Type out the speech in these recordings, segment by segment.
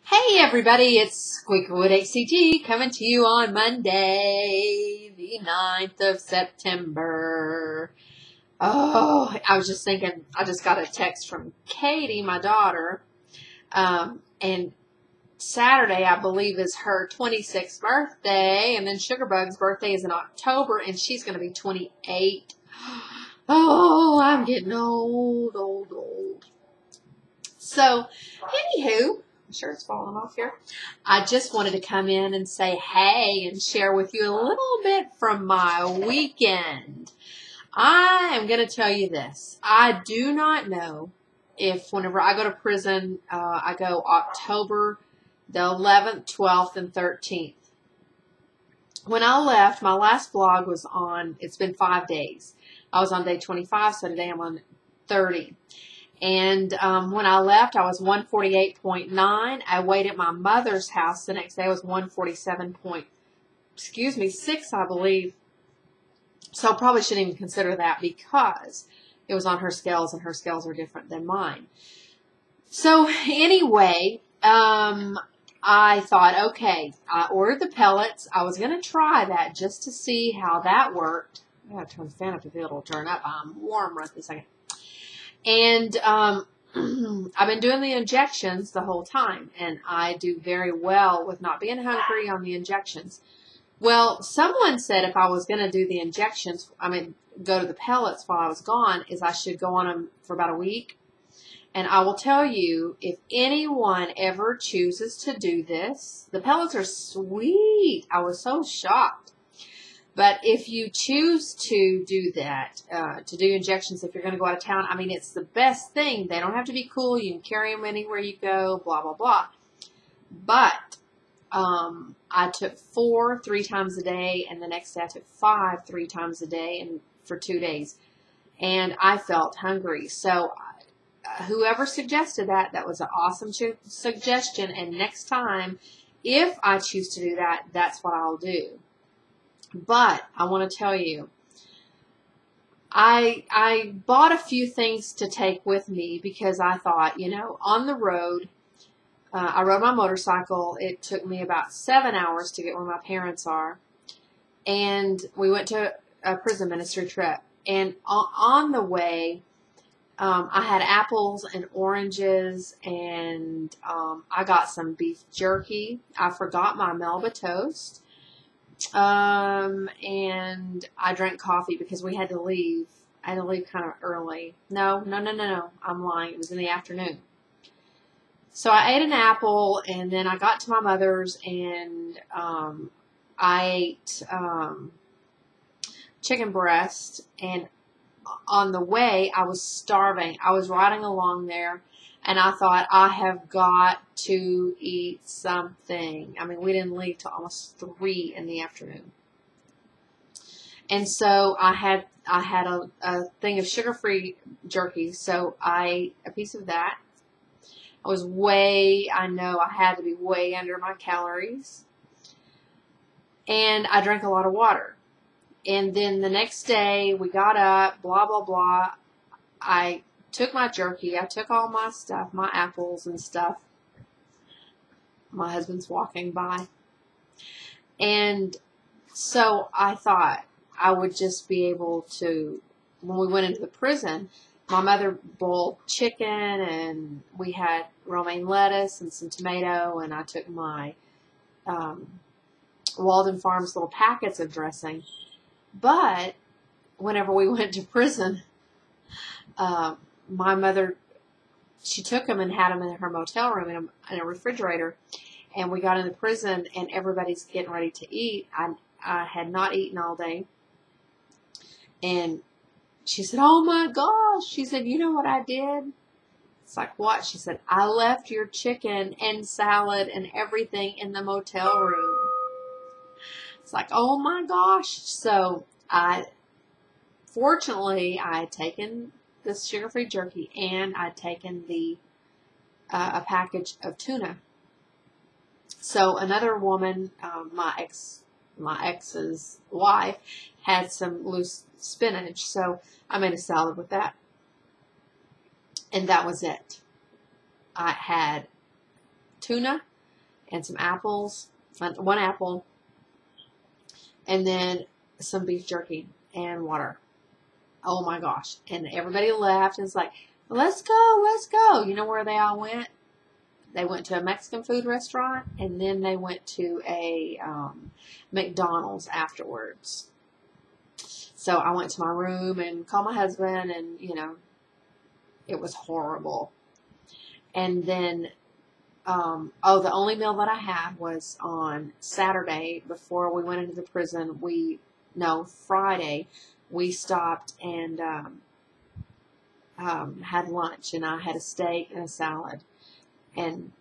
Hey everybody, it's Good Go Again Oct coming to you on Monday, the 9th of September. Oh, I was just thinking, I just got a text from Katie, my daughter, and Saturday, I believe, is her 26th birthday, and then Sugarbug's birthday is in October, and she's going to be 28. Oh, I'm getting old. So, anywho, I'm sure it's falling off here. I just wanted to come in and say hey and share with you a little bit from my weekend. I am going to tell you this. I do not know if whenever I go to prison, I go October the 11th, 12th, and 13th. When I left, my last vlog was on, it's been 5 days. I was on day 25, so today I'm on 30. And when I left, I was 148.9. I weighed at my mother's house. The next day, I was 147.6, I believe. So I probably shouldn't even consider that because it was on her scales, and her scales are different than mine. So anyway, I thought, okay, I ordered the pellets. I was going to try that just to see how that worked. I got to turn the fan up to feel it'll turn up. I'm warm right this second. And I've been doing the injections the whole time, and I do very well with not being hungry on the injections. Well, someone said if I was going to do the injections, go to the pellets while I was gone, is I should go on them for about a week. And I will tell you, if anyone ever chooses to do this, the pellets are sweet. I was so shocked. But if you choose to do that, to do injections if you're going to go out of town, it's the best thing. They don't have to be cool. You can carry them anywhere you go, blah, blah, blah. But I took 4 3 times a day, and the next day I took 5 3 times a day and for 2 days. And I felt hungry. So whoever suggested that, that was an awesome suggestion. And next time, if I choose to do that, that's what I'll do. But I want to tell you, I bought a few things to take with me because I thought, on the road, I rode my motorcycle. It took me about 7 hours to get where my parents are. And we went to a prison ministry trip. And on the way, I had apples and oranges, and I got some beef jerky. I forgot my Melba toast. And I drank coffee because we had to leave. I had to leave kind of early. No. I'm lying. It was in the afternoon. So I ate an apple, and then I got to my mother's, and I ate chicken breast. And on the way, I was starving. I was riding along there, and I thought, I have got to eat something. We didn't leave till almost 3 in the afternoon. And so I had a thing of sugar-free jerky, so I ate a piece of that. I know I had to be way under my calories. And I drank a lot of water. And then the next day, we got up, blah, blah, blah. I took my jerky. I took all my stuff, my apples and stuff. My husband's walking by. And so I thought I would just be able to, when we went into the prison, my mother boiled chicken, and we had romaine lettuce and some tomato, and I took my Walden Farms little packets of dressing. But whenever we went to prison, my mother, she took them and had them in her motel room in a refrigerator. And we got into prison, and everybody's getting ready to eat. I had not eaten all day. And she said, oh my gosh. She said, you know what I did? It's like, what? She said, I left your chicken and salad and everything in the motel room. It's like, oh my gosh. So fortunately, I had taken this sugar-free jerky, and I'd taken a package of tuna. So another woman, my ex's wife, had some loose spinach, so I made a salad with that. And that was it. I had tuna, and some apples, one apple, and then some beef jerky and water. Oh my gosh. And everybody left and was like, let's go, let's go. You know where they all went? They went to a Mexican food restaurant, and then they went to a McDonald's afterwards. So I went to my room and called my husband, and, you know, it was horrible. And then, the only meal that I had was on Saturday before we went into the prison. Friday, we stopped and had lunch, and I had a steak and a salad. And,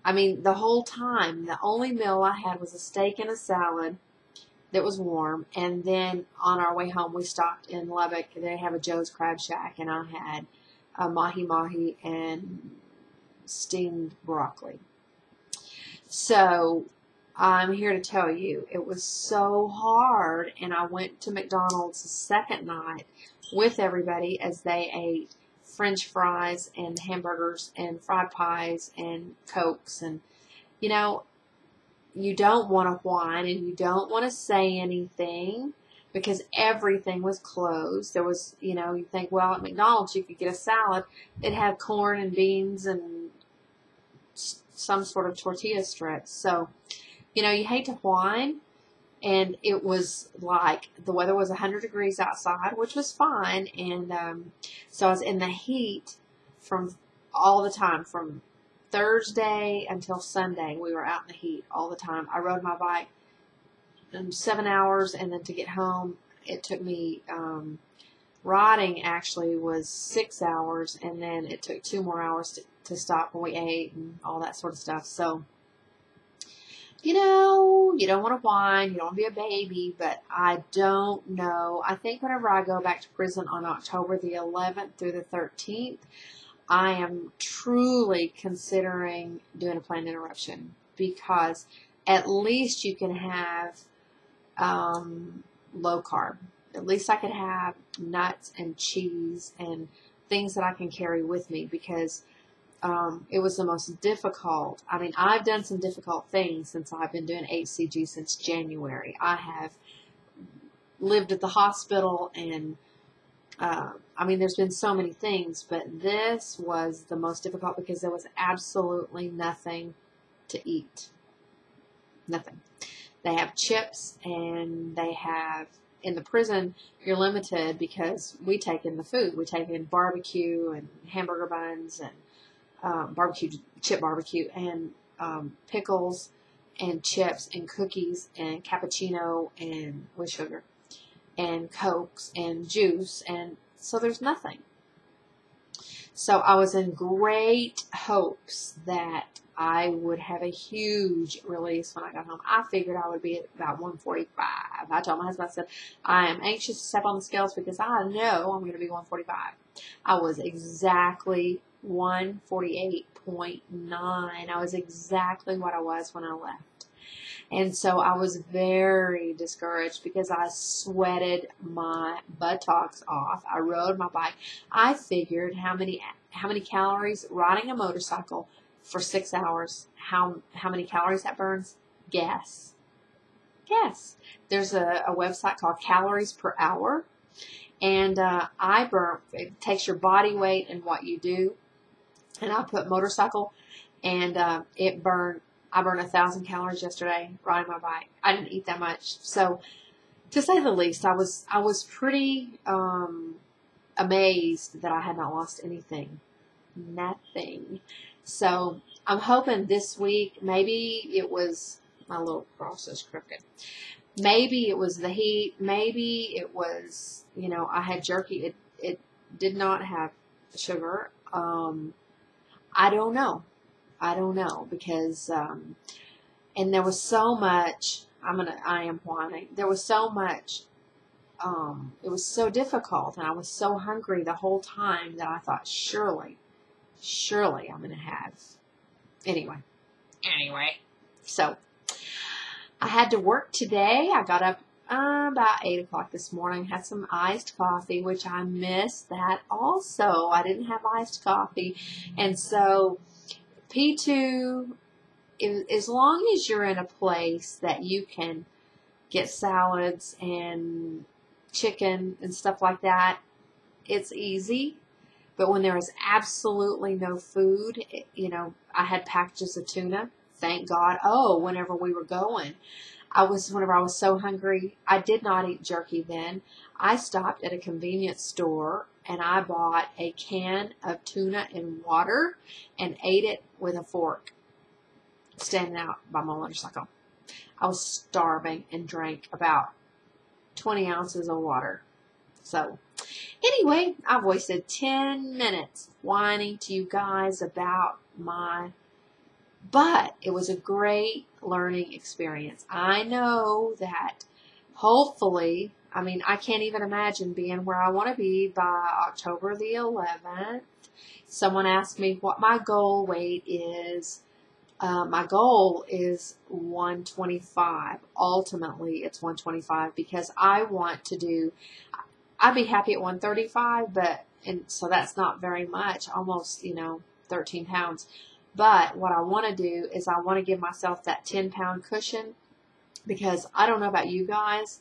I mean, the whole time, the only meal I had was a steak and a salad that was warm. And then on our way home, we stopped in Lubbock. They have a Joe's Crab Shack, and I had a mahi-mahi and steamed broccoli. So I'm here to tell you, it was so hard. And I went to McDonald's the second night with everybody as they ate French fries and hamburgers and fried pies and Cokes. And, you know, you don't want to whine and you don't want to say anything because everything was closed. There was, you know, you think, well, at McDonald's you could get a salad. It had corn and beans and some sort of tortilla strips. So, you know, you hate to whine. And it was like, the weather was 100 degrees outside, which was fine. And so I was in the heat from all the time, from Thursday until Sunday. We were out in the heat all the time. I rode my bike 7 hours, and then to get home, it took me, riding actually was 6 hours, and then it took 2 more hours to stop when we ate and all that sort of stuff. So, you know, you don't want to whine, you don't want to be a baby, but I don't know. I think whenever I go back to prison on October the 11th through the 13th, I am truly considering doing a planned interruption, because at least you can have low carb. At least I could have nuts and cheese and things that I can carry with me, because it was the most difficult. I mean, I've done some difficult things since I've been doing HCG since January. I have lived at the hospital, and I mean, there's been so many things, but this was the most difficult because there was absolutely nothing to eat. Nothing. They have chips, and they have, in the prison, you're limited because we take in the food. We take in barbecue and hamburger buns and chip barbecue, and pickles and chips and cookies and cappuccino and with sugar and Cokes and juice, and so there's nothing. So I was in great hopes that I would have a huge release when I got home. I figured I would be at about 145. I told my husband, I said, I am anxious to step on the scales because I know I'm going to be 145. I was exactly 148.9. I was exactly what I was when I left. And so I was very discouraged because I sweated my buttocks off. I rode my bike. I figured how many calories riding a motorcycle for 6 hours, how many calories that burns. Guess. There's a website called Calories Per Hour, and it takes your body weight and what you do. And I put motorcycle, and I burned 1,000 calories yesterday riding my bike. I didn't eat that much. So, to say the least, I was pretty amazed that I had not lost anything. Nothing. So, I'm hoping this week, maybe it was, my little cross is crooked. Maybe it was the heat. Maybe it was, you know, I had jerky. It did not have sugar. I don't know. Because, and there was so much, I am whining. There was so much, it was so difficult, and I was so hungry the whole time that I thought, surely I'm going to have, anyway. So, I had to work today. I got up about 8 o'clock this morning, had some iced coffee, which I missed that also. I didn't have iced coffee. And so P2 as long as you're in a place that you can get salads and chicken and stuff like that, it's easy. But when there is absolutely no food, you know, I had packages of tuna, thank God. Oh, whenever we were going, whenever I was so hungry, I did not eat jerky then. I stopped at a convenience store and I bought a can of tuna in water and ate it with a fork, standing out by my motorcycle. I was starving and drank about 20 ounces of water. So, anyway, I've wasted 10 minutes whining to you guys about but it was a great learning experience. I know that hopefully, I mean, I can't even imagine being where I want to be by October the 11th. Someone asked me what my goal weight is. My goal is 125. Ultimately, it's 125 because I want to do, I'd be happy at 135, and so that's not very much, almost, 13 pounds. But what I want to do is I want to give myself that 10-pound cushion, because I don't know about you guys,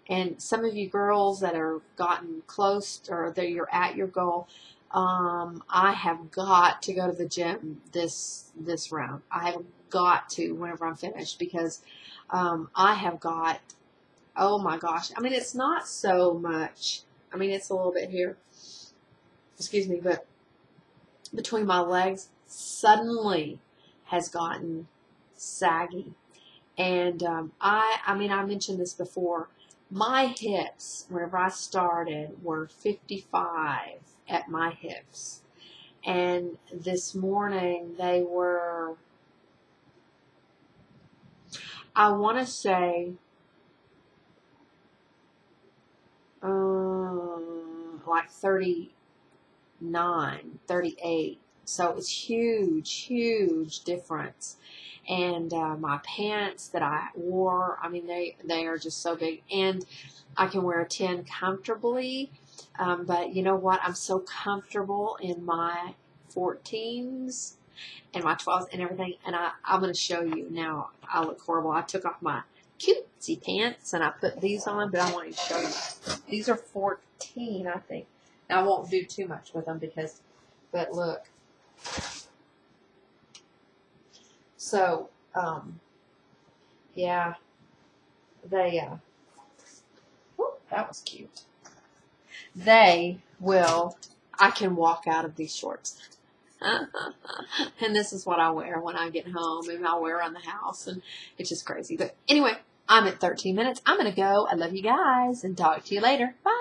and some of you girls that are gotten close or that you're at your goal, I have got to go to the gym this round. I have got to whenever I'm finished, because I have got, oh my gosh, I mean, it's not so much, I mean, it's a little bit here, excuse me, but between my legs suddenly has gotten saggy. And I mean, I mentioned this before, my hips, whenever I started, were 55 at my hips. And this morning they were, I want to say, like 39, 38. So it's huge difference. And my pants that I wore, I mean, they are just so big. And I can wear a 10 comfortably. But you know what? I'm so comfortable in my 14s and my 12s and everything. And I'm going to show you now. I look horrible. I took off my cutesy pants and I put these on, but I want to show you. These are 14, I think. Now, I won't do too much with them but look. So, yeah, that was cute. I can walk out of these shorts. And this is what I wear when I get home, and I'll wear around the house, and it's just crazy. But anyway, I'm at 13 minutes. I'm going to go. I love you guys, and talk to you later. Bye.